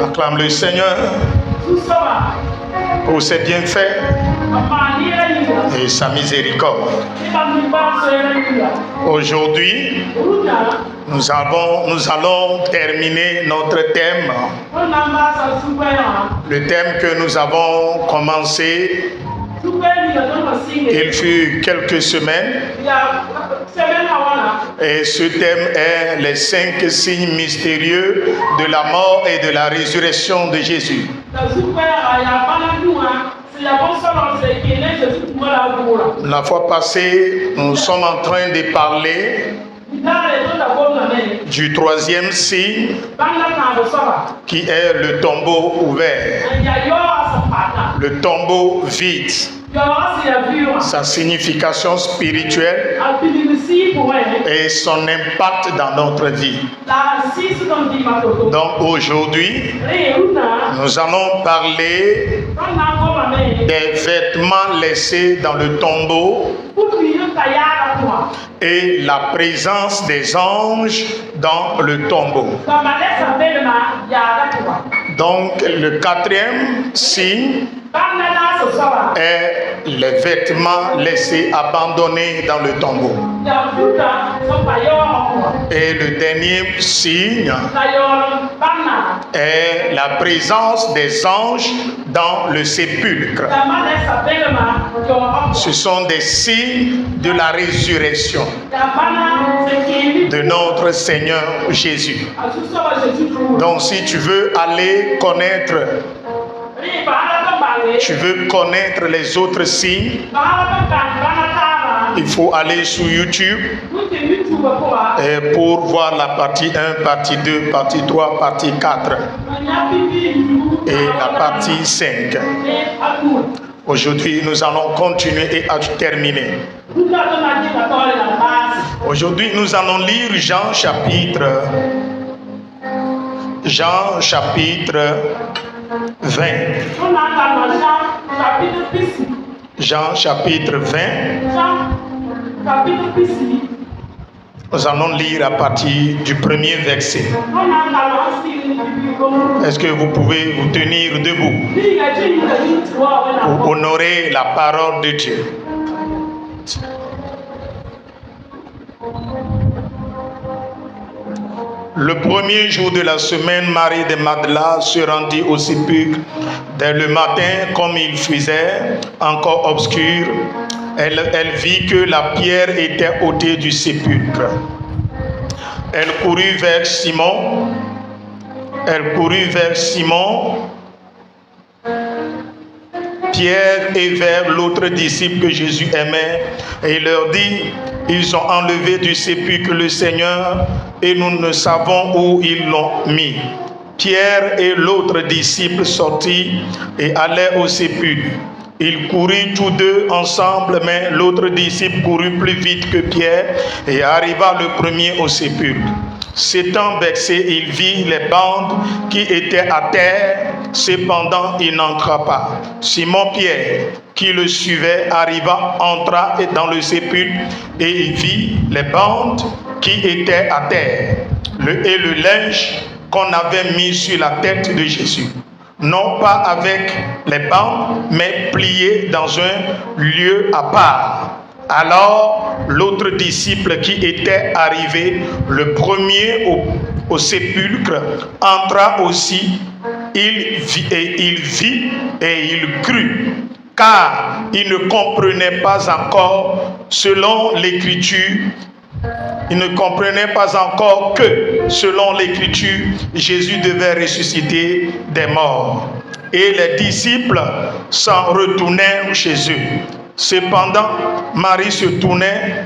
Acclame le Seigneur pour ses bienfaits et sa miséricorde. Aujourd'hui, nous allons terminer notre thème. Le thème que nous avons commencé, il fut quelques semaines. Et ce thème est les 5 signes mystérieux de la mort et de la résurrection de Jésus. La fois passée, nous sommes en train de parler du 3e signe qui est le tombeau ouvert, le tombeau vide. Sa signification spirituelle et son impact dans notre vie. Donc aujourd'hui, nous allons parler des vêtements laissés dans le tombeau et la présence des anges dans le tombeau. Donc le 4e signe est les vêtements laissés abandonnés dans le tombeau. Et le dernier signe est la présence des anges dans le sépulcre. Ce sont des signes de la résurrection de notre Seigneur Jésus. Donc si tu veux aller connaître, les autres signes, il faut aller sur YouTube pour voir la partie 1, partie 2, partie 3, partie 4 et la partie 5. Aujourd'hui, nous allons continuer et terminer. Aujourd'hui, nous allons lire Jean chapitre 20. Jean chapitre 20. Nous allons lire à partir du premier verset. Est-ce que vous pouvez vous tenir debout pour honorer la parole de Dieu? Le premier jour de la semaine, Marie de Magdala se rendit au sépulcre dès le matin, comme il faisait encore obscur. Elle vit que la pierre était ôtée du sépulcre. Elle courut vers Simon. Pierre et vers l'autre disciple que Jésus aimait, et il leur dit: ils ont enlevé du sépulcre le Seigneur et nous ne savons où ils l'ont mis. Pierre et l'autre disciple sortirent et allaient au sépulcre. Ils coururent tous deux ensemble, mais l'autre disciple courut plus vite que Pierre et arriva le premier au sépulcre. S'étant vexé, il vit les bandes qui étaient à terre, cependant il n'entra pas. Simon Pierre, qui le suivait, entra dans le sépulcre et il vit les bandes qui étaient à terre et le linge qu'on avait mis sur la tête de Jésus. Non pas avec les bandes, mais plié dans un lieu à part. Alors l'autre disciple qui était arrivé le premier au sépulcre entra aussi. Il vit et il crut, car il ne comprenait pas encore selon l'écriture. Il ne comprenait pas encore que, selon l'écriture, Jésus devait ressusciter des morts. Et les disciples s'en retournèrent chez eux. Cependant, Marie se retournait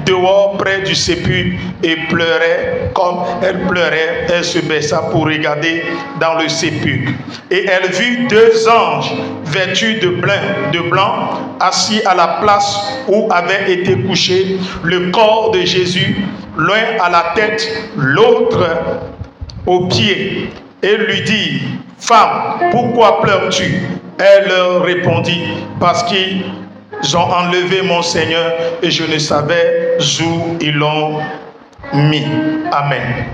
dehors près du sépulcre et pleurait. Comme elle pleurait, elle se baissa pour regarder dans le sépulcre. Et elle vit 2 anges vêtus de blanc, assis à la place où avait été couché le corps de Jésus, l'un à la tête, l'autre aux pieds. Et lui dit: femme, pourquoi pleures-tu? Elle leur répondit: parce qu'ils ont enlevé mon Seigneur et je ne savais où ils l'ont mis. Amen.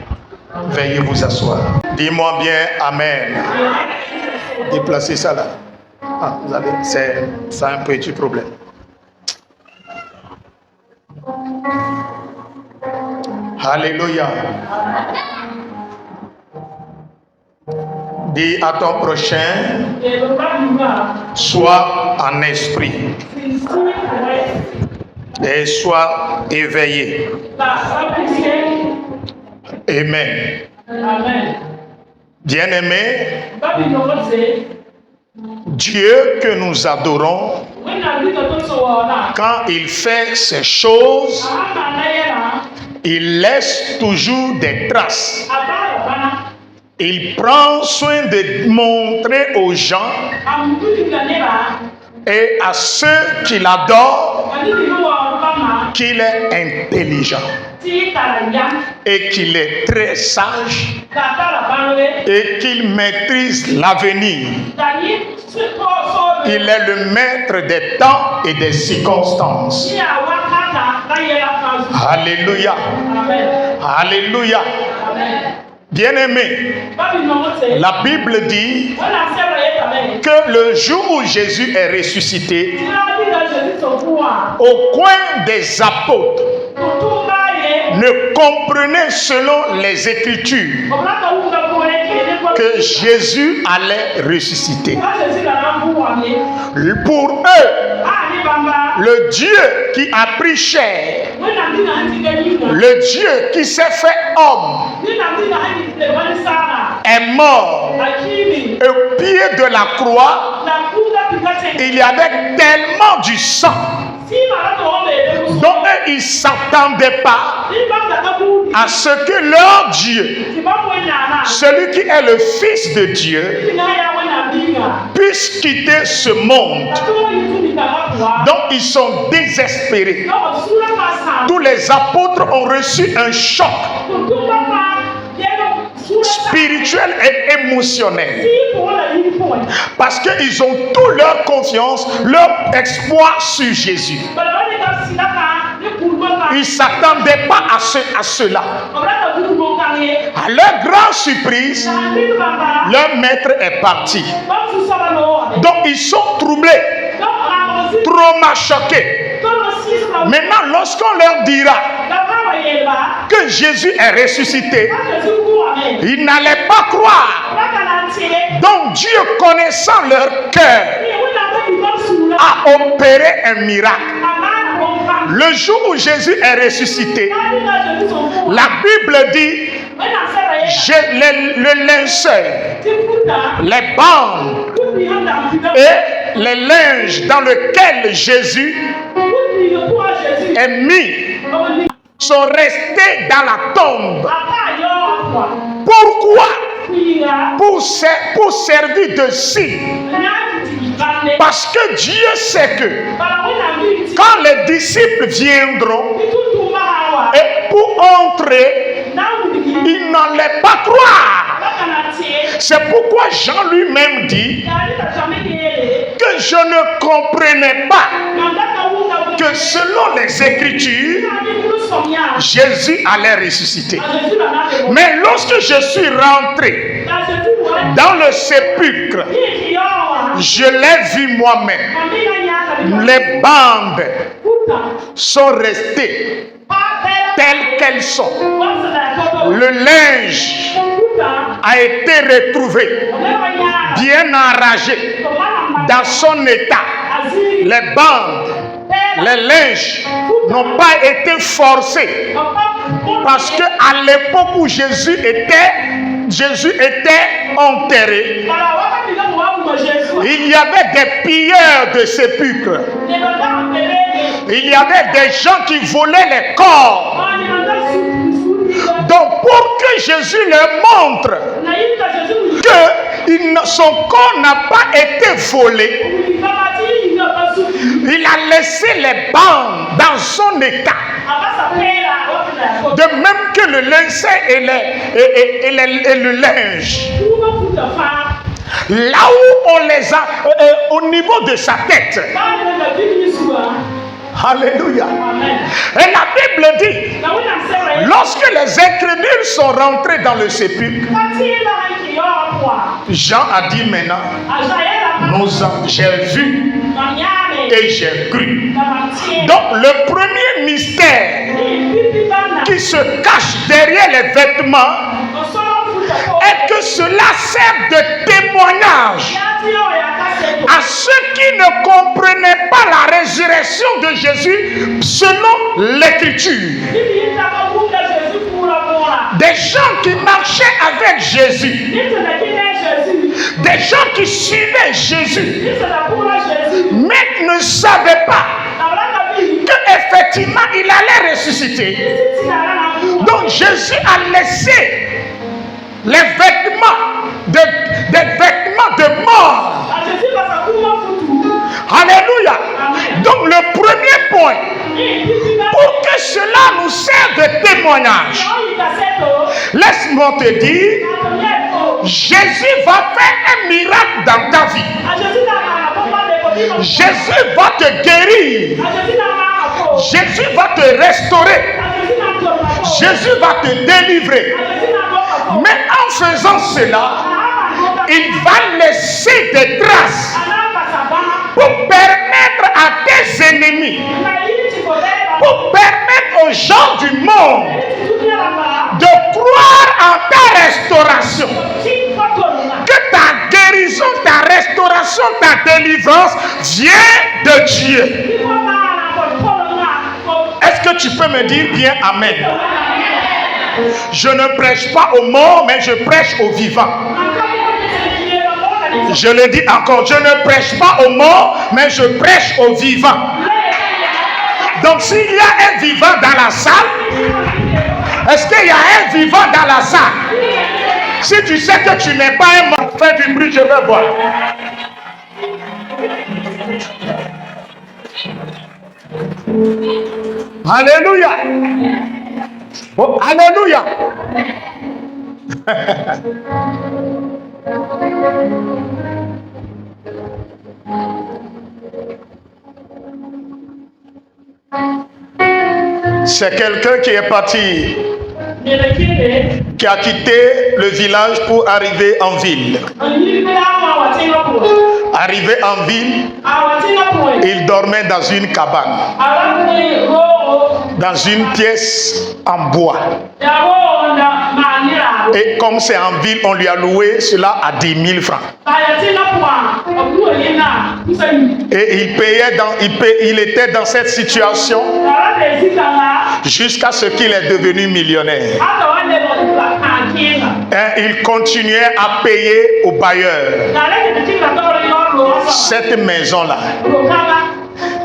Veuillez vous asseoir. Dis-moi bien Amen. Déplacez ça là. Ah, vous avez, c'est un petit problème. Alléluia. Dis à ton prochain, sois en esprit et sois éveillé. Amen. Bien-aimé, Dieu que nous adorons, quand il fait ces choses, il laisse toujours des traces. Il prend soin de montrer aux gens et à ceux qui l'adorent qu'il est intelligent et qu'il est très sage et qu'il maîtrise l'avenir. Il est le maître des temps et des circonstances. Alléluia. Alléluia. Bien-aimé, la Bible dit que le jour où Jésus est ressuscité, au coin des apôtres ne comprenaient selon les Écritures que Jésus allait ressusciter. Pour eux, le Dieu qui a pris chair, le Dieu qui s'est fait homme, est mort. Au pied de la croix, il y avait tellement du sang dont ils ne s'attendaient pas à ce que leur Dieu, celui qui est le Fils de Dieu, puisse quitter ce monde. Donc ils sont désespérés. Tous les apôtres ont reçu un choc spirituel et émotionnel, parce qu'ils ont toute leur confiance, leur espoir sur Jésus. Ils ne s'attendaient pas à cela. À leur grande surprise, leur maître est parti. Donc ils sont troublés, trop choqués. Maintenant, lorsqu'on leur dira que Jésus est ressuscité, ils n'allaient pas croire. Donc Dieu, connaissant leur cœur, a opéré un miracle. Le jour où Jésus est ressuscité, la Bible dit le linceul, les bandes et les linges dans lesquels Jésus est mis sont restés dans la tombe. Pourquoi? Pour servir de signe. Parce que Dieu sait que quand les disciples viendront et pour entrer, ils n'allaient pas croire. C'est pourquoi Jean lui-même dit que je ne comprenais pas que selon les Écritures, Jésus allait ressusciter. Mais lorsque je suis rentré dans le sépulcre, je l'ai vu moi-même. Les bandes sont restées telles qu'elles sont. Le linge a été retrouvé, bien enragé, dans son état. Les bandes, les linges n'ont pas été forcés, parce que à l'époque où Jésus était enterré, il y avait des pilleurs de sépulcres. Il y avait des gens qui volaient les corps. Donc pour que Jésus leur montre que son corps n'a pas été volé, il a laissé les bandes dans son état. De même que le linceul et le linge. Là où on les a, au niveau de sa tête. Alléluia. Et la Bible dit, lorsque les incrédules sont rentrés dans le sépulcre, Jean a dit maintenant, j'ai vu et j'ai cru. Donc le premier mystère qui se cache derrière les vêtements est que cela sert de témoignage à ceux qui ne comprenaient pas la résurrection de Jésus selon l'écriture. Des gens qui marchaient avec Jésus, des gens qui suivaient Jésus, mais ne savaient pas qu'effectivement il allait ressusciter. Donc Jésus a laissé les vêtements des vêtements de mort. Alléluia. Donc le premier point, pour que cela nous serve de témoignage, laisse-moi te dire, Jésus va faire un miracle dans ta vie. Jésus va te guérir. Jésus va te restaurer. Jésus va te délivrer. Mais en faisant cela, il va laisser des traces pour permettre à tes ennemis, pour permettre aux gens du monde de croire en ta restauration, que ta guérison, ta restauration, ta délivrance vient de Dieu. Est-ce que tu peux me dire bien Amen? Je ne prêche pas aux morts, mais je prêche aux vivants. Je le dis encore, je ne prêche pas aux morts, mais je prêche aux vivants. Donc s'il y a un vivant dans la salle, est-ce qu'il y a un vivant dans la salle? Si tu sais que tu n'es pas un mort, fais du bruit, je vais voir. Alléluia. Oh, alléluia. C'est quelqu'un qui est parti, qui a quitté le village pour arriver en ville. Arrivé en ville, il dormait dans une cabane, dans une pièce en bois. Et comme c'est en ville, on lui a loué cela à 10 000 francs. Et il était dans cette situation jusqu'à ce qu'il est devenu millionnaire. Et il continuait à payer au bailleur cette maison-là.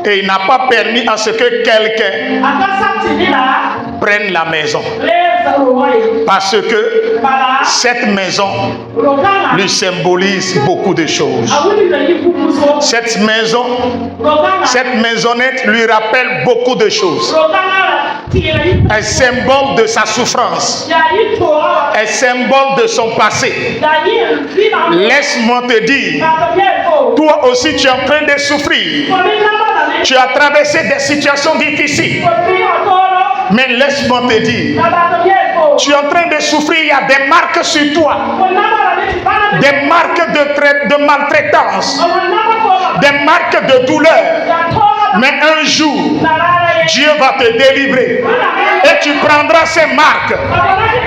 Et il n'a pas permis à ce que quelqu'un prenne la maison. Parce que cette maison lui symbolise beaucoup de choses. Cette maison, cette maisonnette lui rappelle beaucoup de choses. Un symbole de sa souffrance. Un symbole de son passé. Laisse-moi te dire, toi aussi tu es en train de souffrir. Tu as traversé des situations difficiles. Mais laisse-moi te dire, tu es en train de souffrir, il y a des marques sur toi. Des marques de maltraitance. Des marques de douleur. Mais un jour, Dieu va te délivrer. Et tu prendras ces marques.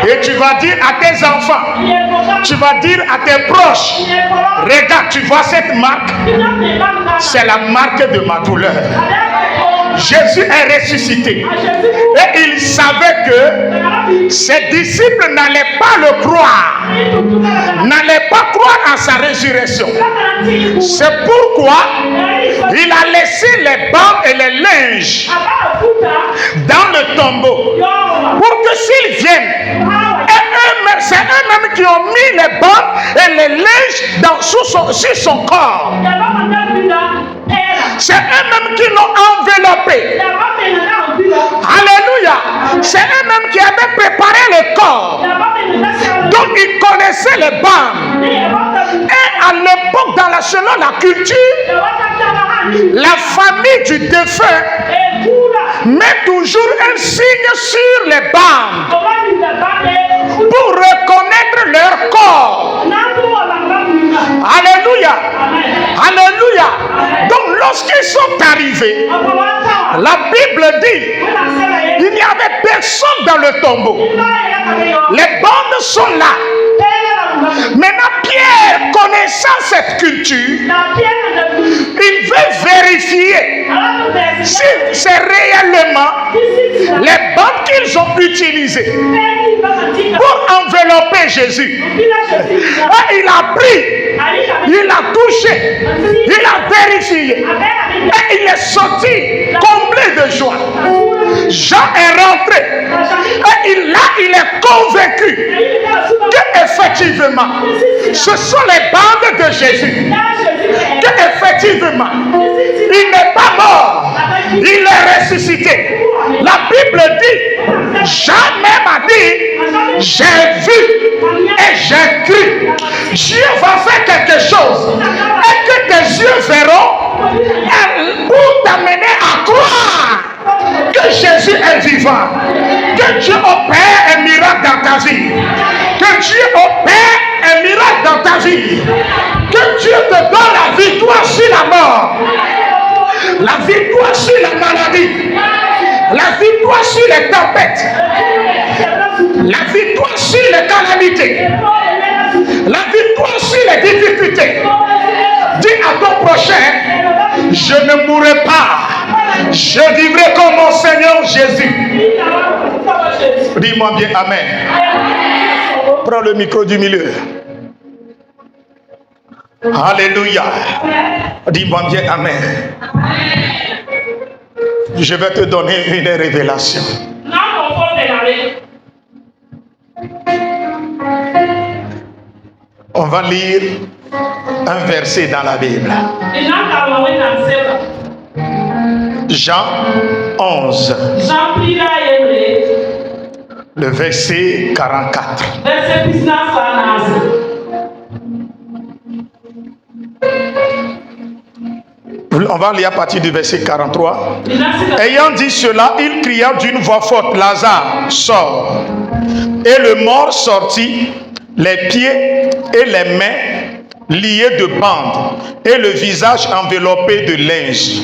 Et tu vas dire à tes enfants, tu vas dire à tes proches, regarde, tu vois cette marque? C'est la marque de ma douleur. Jésus est ressuscité. Et il savait que ses disciples n'allaient pas le croire. N'allaient pas croire à sa résurrection. C'est pourquoi il a laissé les bancs et les linges dans le tombeau. Pour que s'ils viennent, c'est eux-mêmes qui ont mis les bancs et les linges sur son corps. C'est eux-mêmes qui l'ont enveloppé. Alléluia. C'est eux-mêmes qui avaient préparé le corps. Donc ils connaissaient les bancs. Et à l'époque, selon la culture, la famille du défunt met toujours un signe sur les bandes pour reconnaître leur corps. Alléluia. Alléluia. Donc lorsqu'ils sont arrivés, la Bible dit il n'y avait personne dans le tombeau. Les bandes sont là. Maintenant Pierre, connaissant cette culture, il veut vérifier si c'est réellement les bandes qu'ils ont utilisées pour envelopper Jésus. Et il a pris, il a touché, il a vérifié et il est sorti comblé de joie. Jean est rentré et là il est convaincu que effectivement ce sont les bandes de Jésus, que effectivement il n'est pas mort, il est ressuscité. La Bible dit, Jean même a dit, j'ai vu et j'ai cru. Dieu va faire quelque chose et que tes yeux verront pour t'amener à croire que Jésus est vivant, que Dieu opère un miracle dans ta vie, que Dieu opère un miracle dans ta vie, que Dieu te donne la victoire sur la mort, la victoire sur la maladie, la victoire sur les tempêtes, la victoire sur les calamités, la victoire sur les difficultés. Dis à ton prochain, je ne mourrai pas, je vivrai comme mon Seigneur Jésus. Dis-moi bien Amen. Prends le micro du milieu. Alléluia. Dis-moi bien Amen. Je vais te donner une révélation. On va lire un verset dans la Bible. Jean 11. Le verset 44. On va lire à partir du verset 43. Ayant dit cela, il cria d'une voix forte, Lazare, sors. Et le mort sortit, les pieds et les mains liés de bandes, et le visage enveloppé de linge.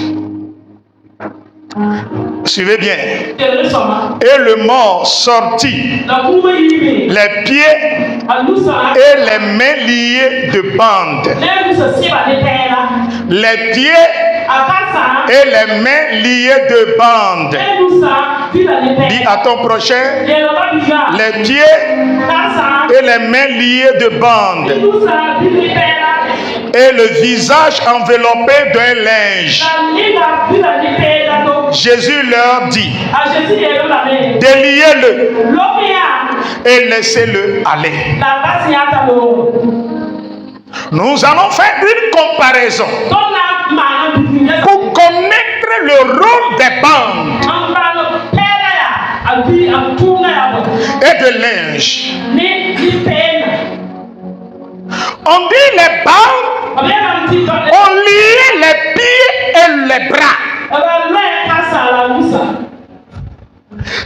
Suivez bien. Et le mort sortit, les pieds et les mains liés de bandes. Les pieds et les mains liées de bandes. Dis à ton prochain, les pieds et les mains liées de bandes. Et le visage enveloppé d'un linge. Jésus leur dit, déliez-le et laissez-le aller. Nous allons faire une comparaison pour connaître le rôle des bandes et de linge. On dit les bandes, on liait les pieds et les bras.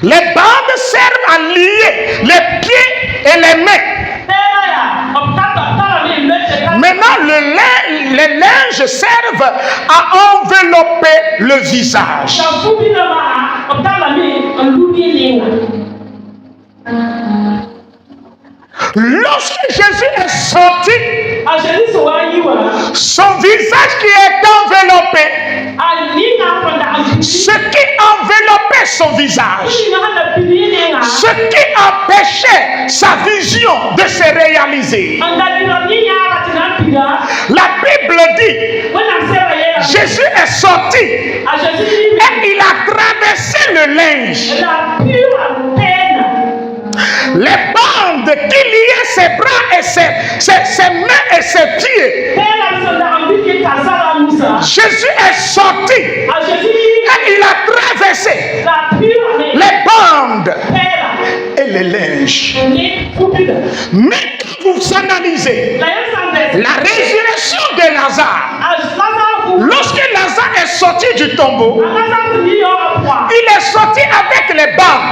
Les bandes servent à lier les pieds et les mains. Maintenant, les linges servent à envelopper le visage. Lorsque Jésus est sorti, son visage qui est enveloppé, ce qui enveloppait son visage, ce qui empêchait sa vision de se réaliser. La Bible dit, Jésus est sorti et il a traversé le linge. Les bandes qui liaient ses bras et ses mains et ses pieds. Jésus est sorti et il a traversé les bandes et les linges. Mais quand vous analysez la résurrection de Lazare, lorsque Lazare sorti du tombeau, il est sorti avec les bandes,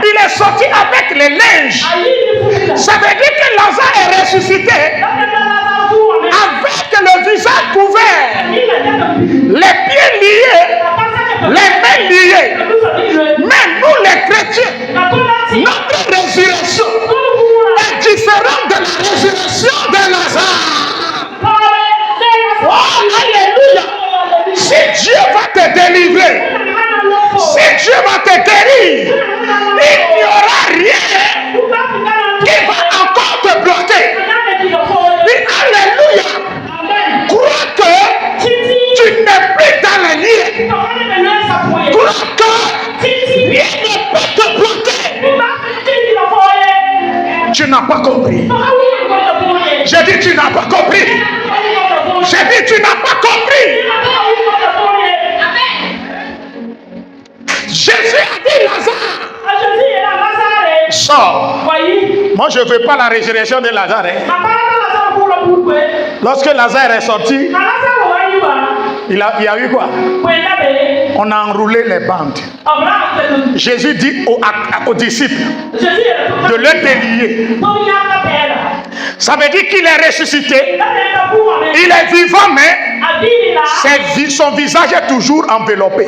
il est sorti avec les linges. Ça veut dire que Lazare est ressuscité avec le visage couvert, les pieds liés, les mains liées. Mais nous les chrétiens, notre résurrection est différente de la résurrection de Lazare. Oh, alléluia! Si Dieu va te délivrer, si Dieu va te guérir, il n'y aura rien qui va encore te bloquer. Mais alléluia! Crois que tu n'es plus dans les liens. Crois que rien ne peut te bloquer. Tu n'as pas compris. J'ai dit tu n'as pas compris. J'ai dit tu n'as pas compris. Jésus a dit Lazare, sors. Moi je ne veux pas la résurrection de Lazare. Lorsque Lazare est sorti, il y a eu quoi? On a enroulé les bandes. Jésus dit aux disciples de le délier. Ça veut dire qu'il est ressuscité. Il est vivant, mais son visage est toujours enveloppé.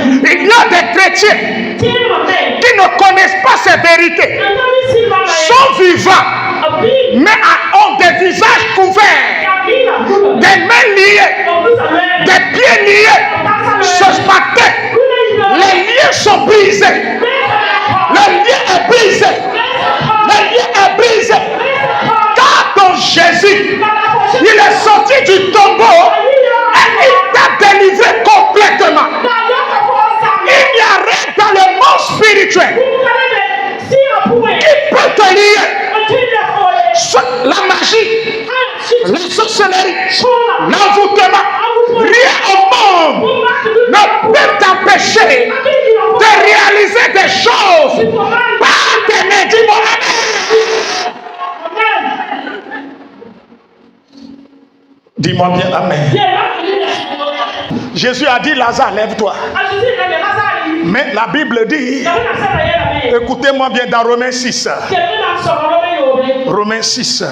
Il y a des chrétiens qui ne connaissent pas ces vérités, sont vivants, mais ont des visages couverts, des mains liées, des pieds liés. Ce matin, les liens sont brisés. Le lien est brisé. Le lien est brisé. Car ton Jésus, il est sorti du tombeau et il t'a délivré complètement. Il n'y a rien dans le monde spirituel qui peut te lier. La magie, la sorcellerie, l'envoûtement, rien au monde ne peut t'empêcher de réaliser des choses par tes mains. Dis-moi amen. Dis-moi bien amen. Jésus a dit Lazare, lève-toi. Mais la Bible dit, écoutez-moi bien dans Romains 6. Romains 6.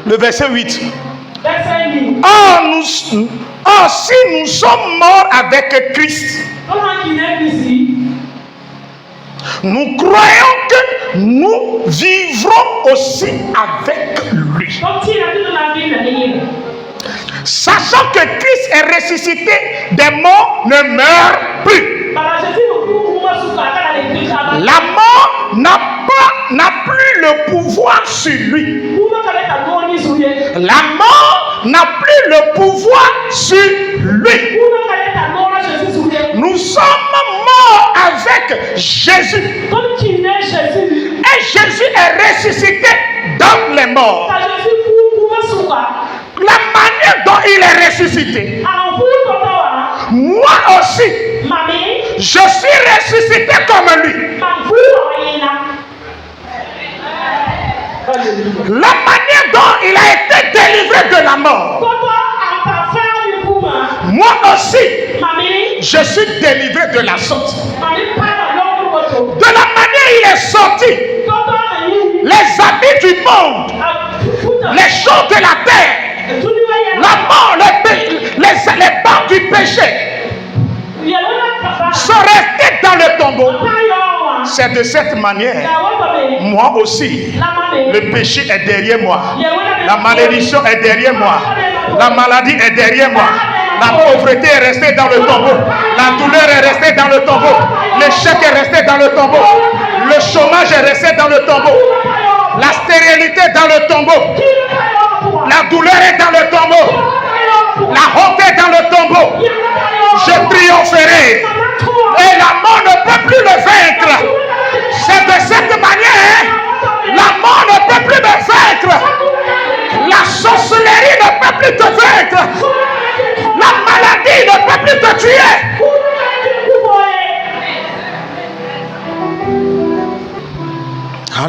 Le verset 8. Si nous sommes morts avec Christ, nous croyons que nous vivrons aussi avec lui. Sachant que Christ est ressuscité des morts, ne meurt plus. La mort n'a plus le pouvoir sur lui. La mort n'a plus le pouvoir sur lui. Nous sommes morts avec Jésus. Et Jésus est ressuscité dans les morts. La manière dont il est ressuscité, moi aussi, je suis ressuscité comme lui. La manière dont il a été délivré de la mort, moi aussi, je suis délivré de la sorte. De la manière il est sorti, les habits du monde, les choses de la terre, la mort, les bandes du péché sont restés dans le tombeau. C'est de cette manière, moi aussi, le péché est derrière moi, la malédiction est derrière moi, la maladie est derrière moi, la pauvreté est restée dans le tombeau, la douleur est restée dans le tombeau, l'échec est resté dans le tombeau, le chômage est resté dans le tombeau, la stérilité est dans le tombeau, la douleur est dans le tombeau, la honte est dans le tombeau. Je triompherai et la mort ne peut plus le vaincre. C'est de cette manière, la mort ne peut plus me vaincre, la sorcellerie ne peut plus te vaincre, la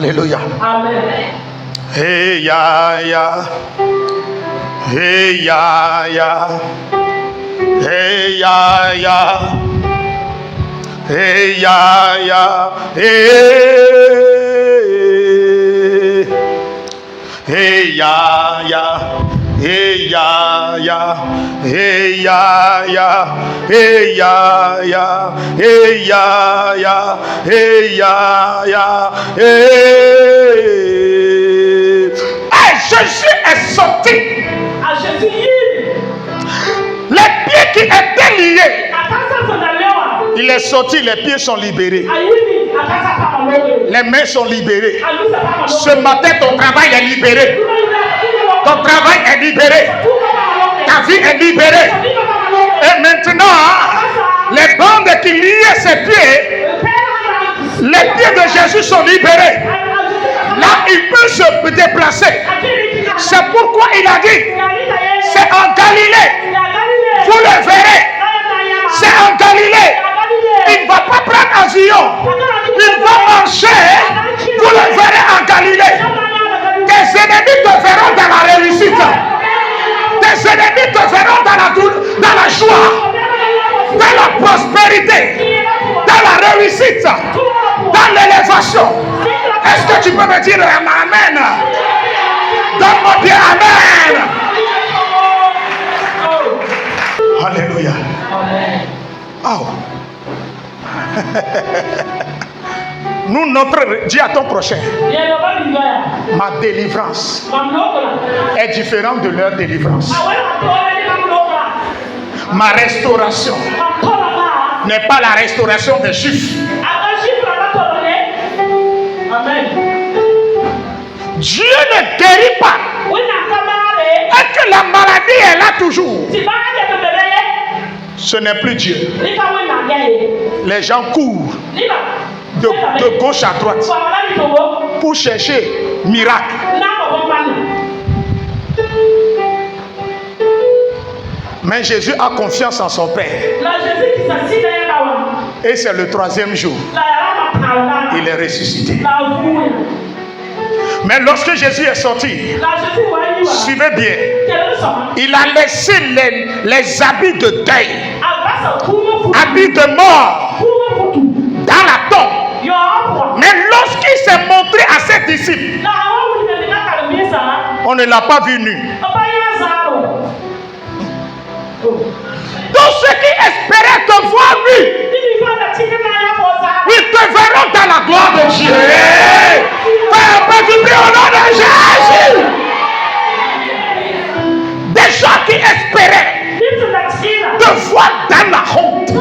Alléluia. Amen. Hey ya ya. Hey ya ya. Hey ya ya. Hey ya ya. Hey. Hey ya ya. Hey ya ya. Hey ya ya. Hey ya ya. Hey ya ya. Hey ya ya. Hey. Jésus est sorti. Les pieds qui étaient liés, il est sorti, les pieds sont libérés. Les mains sont libérées. Ce matin, ton travail est libéré. Ton travail est libéré. Ta vie est libérée. Et maintenant, les bandes qui liaient ses pieds, les pieds de Jésus sont libérés. Là, il peut se déplacer. C'est pourquoi il a dit, c'est en Galilée. Vous le verrez. C'est en Galilée. Il ne va pas prendre avion. Il va marcher. Vous le verrez en Galilée. Tes ennemis te verront dans la réussite. Tes ennemis te verront dans la joie, dans la prospérité, dans la réussite, dans l'élévation. Est-ce que tu peux me dire Amen? Donne-moi bien Amen. Alléluia. Oh. Nous, dis à ton prochain, ma délivrance est différente de leur délivrance. Ma restauration n'est pas la restauration des Juifs. Dieu ne guérit pas. Et que la maladie est là toujours. Ce n'est plus Dieu. Les gens courent de gauche à droite pour chercher miracle. Mais Jésus a confiance en son Père. Et c'est le 3e jour. Il est ressuscité. Mais lorsque Jésus est sorti, suivez bien, il a laissé les habits de deuil, habits de mort, dans la tombe. Mais lorsqu'il s'est montré à ses disciples, on ne l'a pas vu nu. Tous ceux qui espéraient te voir nu, ils te verront dans la gloire de Dieu. Fais un peu du bruit au nom de Jésus. Des gens qui espéraient te voir dans la honte,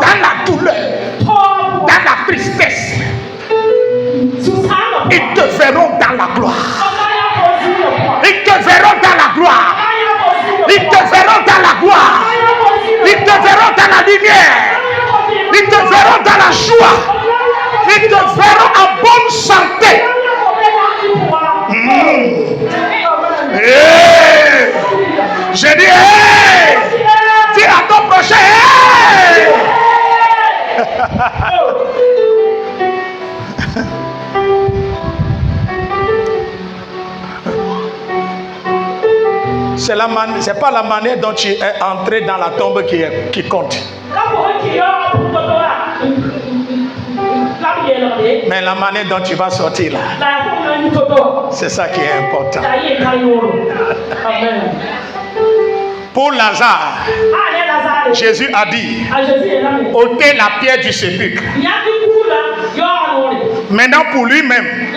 dans la douleur, dans la tristesse, ils te verront dans la gloire. Ils te verront dans la gloire. Ils te verront dans la gloire. Ils te verront dans la lumière. Ils te verront dans la joie. Ils te verront en bonne santé. Hey. Je dis, hey. Dis à ton prochain, hey. C'est pas la manière dont tu es entré dans la tombe qui compte. Mais la manière dont tu vas sortir là, c'est ça qui est important. Pour Lazare, Jésus a dit, ôtez la pierre du sépulcre. Maintenant pour lui-même,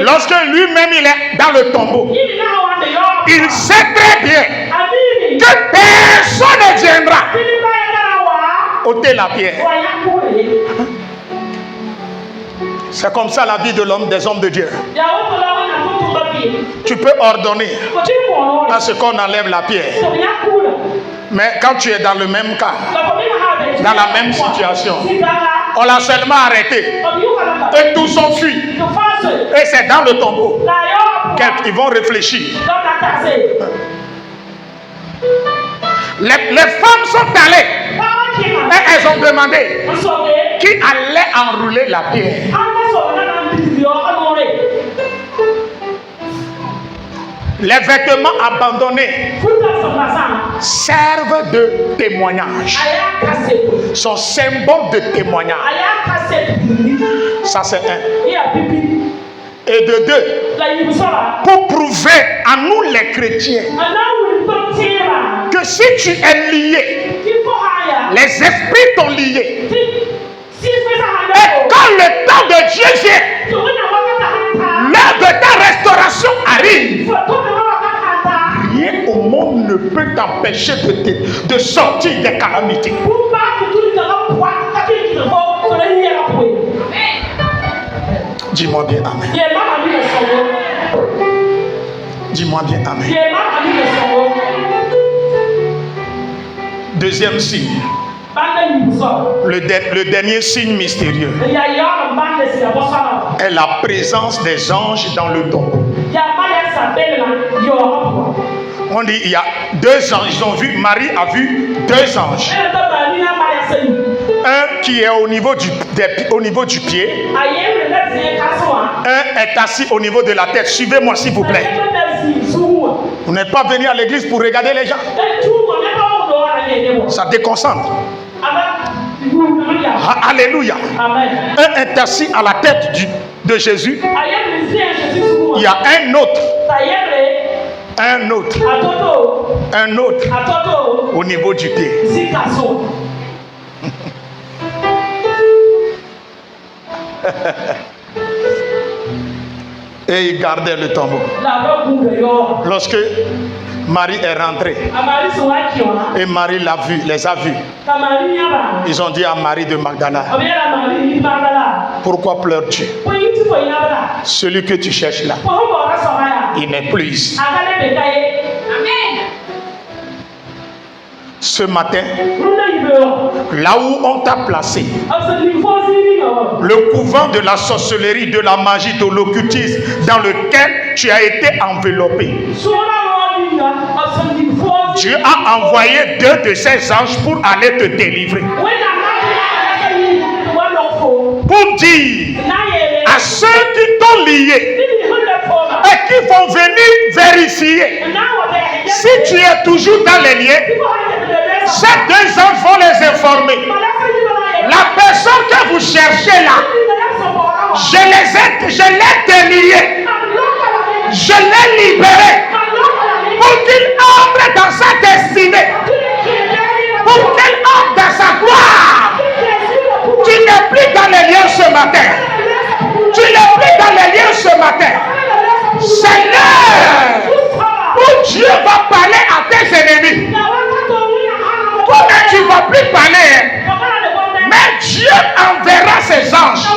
lorsque lui-même il est dans le tombeau, il sait très bien que personne ne viendra ôter la pierre. C'est comme ça la vie de l'homme, des hommes de Dieu. Tu peux ordonner à ce qu'on enlève la pierre. Mais quand tu es dans le même cas, dans la même situation, on l'a seulement arrêté et tous ont fui. Et c'est dans le tombeau qu'ils vont réfléchir. Les femmes sont allées et elles ont demandé qui allait enrouler la pierre. Les vêtements abandonnés servent de témoignage. Sont symbole de témoignage. Ça c'est un. Et de deux, pour prouver à nous les chrétiens que si tu es lié, les esprits t'ont lié. Et quand le temps de Dieu vient, l'heure de ta restauration arrive, rien au monde ne peut t'empêcher de sortir des calamités. Dis-moi bien amen. Dis-moi bien amen. Deuxième signe. Le dernier signe mystérieux est la présence des anges dans le tombeau. On dit il y a deux anges. Ils ont vu, Marie a vu deux anges. Un qui est au niveau du pied. Un est assis au niveau de la tête. Suivez-moi s'il vous plaît. Vous n'êtes pas venu à l'église pour regarder les gens. Ça déconcentre. Alléluia. Un est assis à la tête de Jésus. Il y a un autre. Un autre au niveau du pied. Et il gardait le tombeau. Lorsque Marie est rentrée et Marie l'a vu, les a vus, ils ont dit à Marie de Magdala, pourquoi pleures-tu? Celui que tu cherches là, il n'est plus ici. Ce matin, là où on t'a placé, le couvent de la sorcellerie, de la magie, de l'occultisme dans lequel tu as été enveloppé, Dieu a envoyé deux de ses anges pour aller te délivrer. Pour dire à ceux qui t'ont lié et qui vont venir vérifier si tu es toujours dans les liens, ces deux anges vont les informer. La personne que vous cherchez là, je l'ai délié, je l'ai libéré pour qu'il entre dans sa destinée, pour qu'il entre dans sa gloire. Tu n'es plus dans les liens ce matin. Tu n'es plus dans les liens ce matin. C'est l'heure où Dieu va parler à tes ennemis. Toi-même, tu ne vas plus parler. Mais Dieu enverra ses anges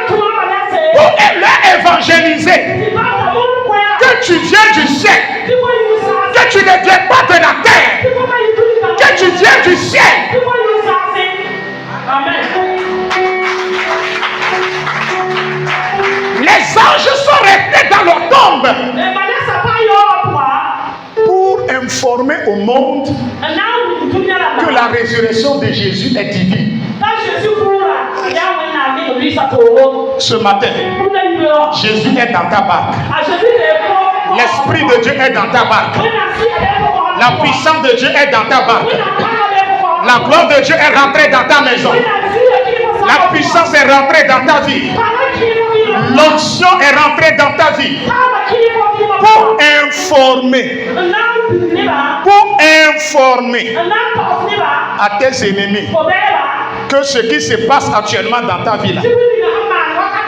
pour leur évangéliser. Que tu viens du ciel. Que tu ne viens pas de la terre. Que tu viens du ciel. Les anges sont restés dans leur tombe pour informer au monde que la résurrection de Jésus est divine. Ce matin, Jésus est dans ta barque. L'Esprit de Dieu est dans ta barque. La puissance de Dieu est dans ta barque. La gloire de Dieu est rentrée dans ta maison. La puissance est rentrée dans ta vie. L'onction est rentrée dans ta vie. Pour informer à tes ennemis que ce qui se passe actuellement dans ta vie là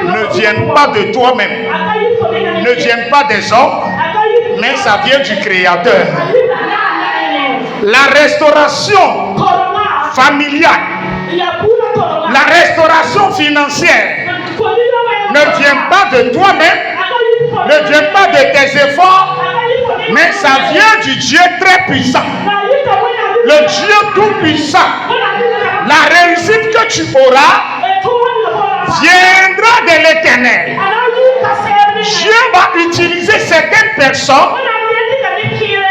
ne vienne pas de toi-même, ne vienne pas des hommes, mais ça vient du Créateur. La restauration familiale, la restauration financière ne vient pas de toi-même, ne vient pas de tes efforts, mais ça vient du Dieu très puissant, le Dieu tout puissant. La réussite que tu auras viendra de l'Éternel. Dieu va utiliser certaines personnes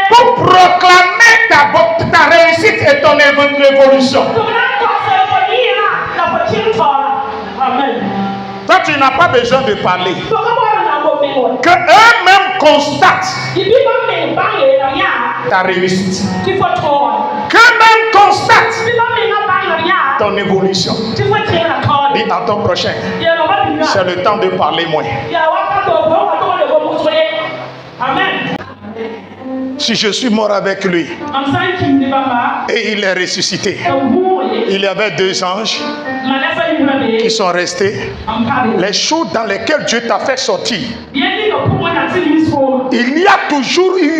pour proclamer ta réussite et ton évolution. Toi, tu n'as pas besoin de parler. que eux-mêmes constatent ta réussite, qu'eux-mêmes constatent ton évolution. Dis à ton prochain, c'est le temps de parler moins. Amen. Si je suis mort avec lui et il est ressuscité, il y avait 2 anges qui sont restés. Les choses dans lesquelles Dieu t'a fait sortir, il y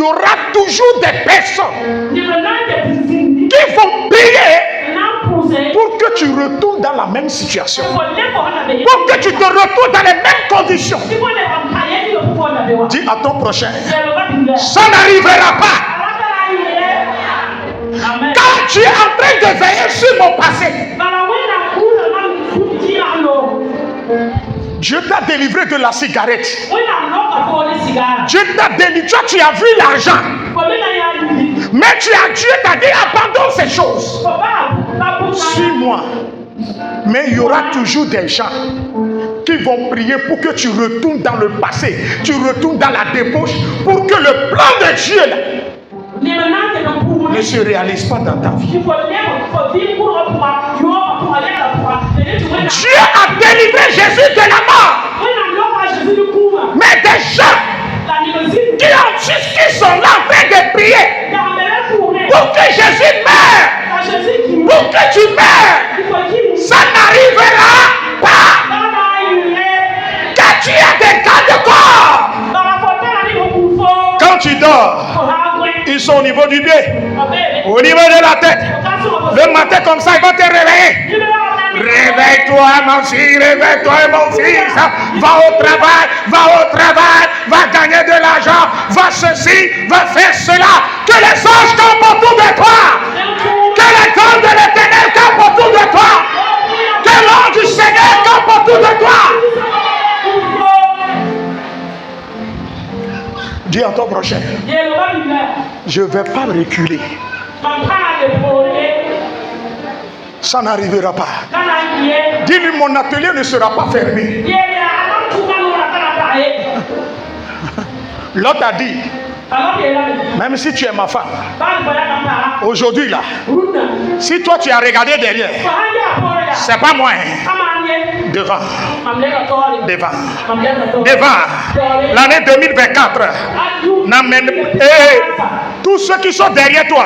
aura toujours des personnes qui vont prier pour que tu retournes dans la même situation, pour que tu te retrouves dans les mêmes conditions. Dis à ton prochain, ça n'arrivera pas. Quand tu es en train de veiller sur mon passé, Dieu t'a délivré de la cigarette. Dieu t'a délivré. Toi, tu as vu l'argent. Mais Dieu t'a dit abandonne ces choses. Suis-moi. Mais il y aura toujours des gens qui vont prier pour que tu retournes dans le passé. Tu retournes dans la débauche pour que le plan de Dieu là, ne se réalise pas dans ta vie. Dieu a délivré Jésus de la mort. Mais des gens qui sont là en train de prier pour que Jésus meure, pour que tu meurs, ça n'arrivera pas. Car tu as des garde-corps. Quand tu dors, ils sont au niveau du pied, au niveau de la tête. Le matin comme ça, ils vont te réveiller. Réveille-toi, mon fils, réveille-toi, mon fils. Va au travail, va gagner de l'argent, va ceci, va faire cela. Que les anges campent autour de toi. Que les anges de l'Éternel campent autour de toi. Que l'ange du Seigneur campe autour de toi. Dis à ton prochain, je ne vais pas reculer. Ça n'arrivera pas. Dis-lui, mon atelier ne sera pas fermé. L'autre a dit, même si tu es ma femme, aujourd'hui là, si toi tu as regardé derrière, c'est pas moi. Devant. L'année 2024 n'amène. Tous ceux qui sont derrière toi,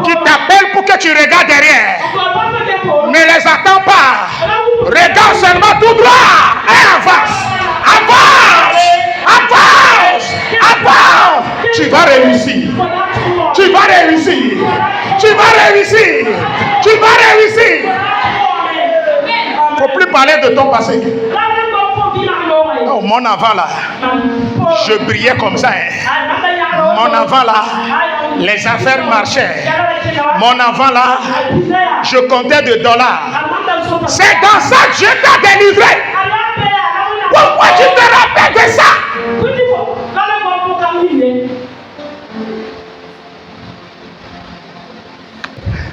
qui t'appellent pour que tu regardes derrière, ne les attends pas. Regarde seulement tout droit et avance. Tu vas réussir. Il ne faut plus parler de ton passé. Oh, mon avant là, je brillais comme ça. Mon avant là, les affaires marchaient. Mon avant là, je comptais de dollars. C'est dans ça que Dieu t'a délivré. Pourquoi tu te rappelles de ça?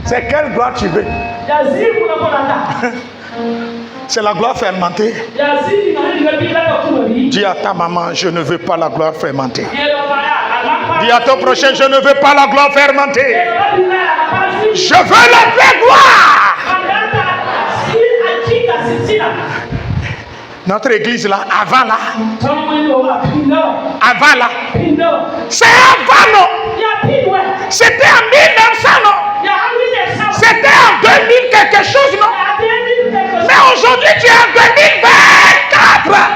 C'est quelle gloire tu veux? C'est la gloire fermentée. Dis à ta maman, je ne veux pas la gloire fermentée. Dis à ton prochain, je ne veux pas la gloire fermentée. Je veux la vraie gloire. Notre église là, avant là, c'est avant non. C'était en 1900 non. C'était en 2000 quelque chose non. Mais aujourd'hui tu es en 2024.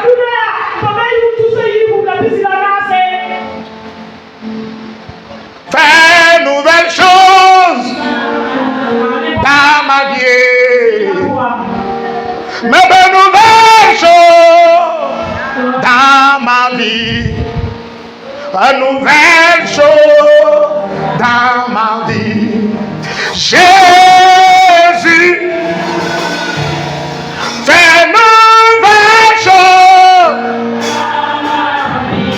Fais nouvelle chose dans ma vie. Mais de nouvelles choses dans ma vie. Une nouvelle chose dans ma vie. Jésus, fais une nouvelle chose dans ma vie.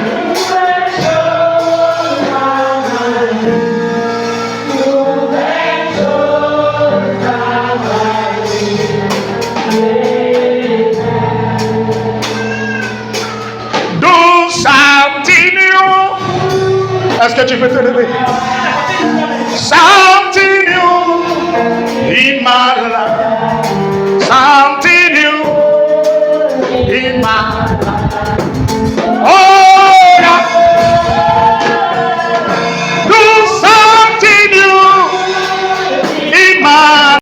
Nouvelle chose dans ma vie. Nouvelle chose dans ma vie. Est-ce que tu peux te lever? Something new in my life. Something new in my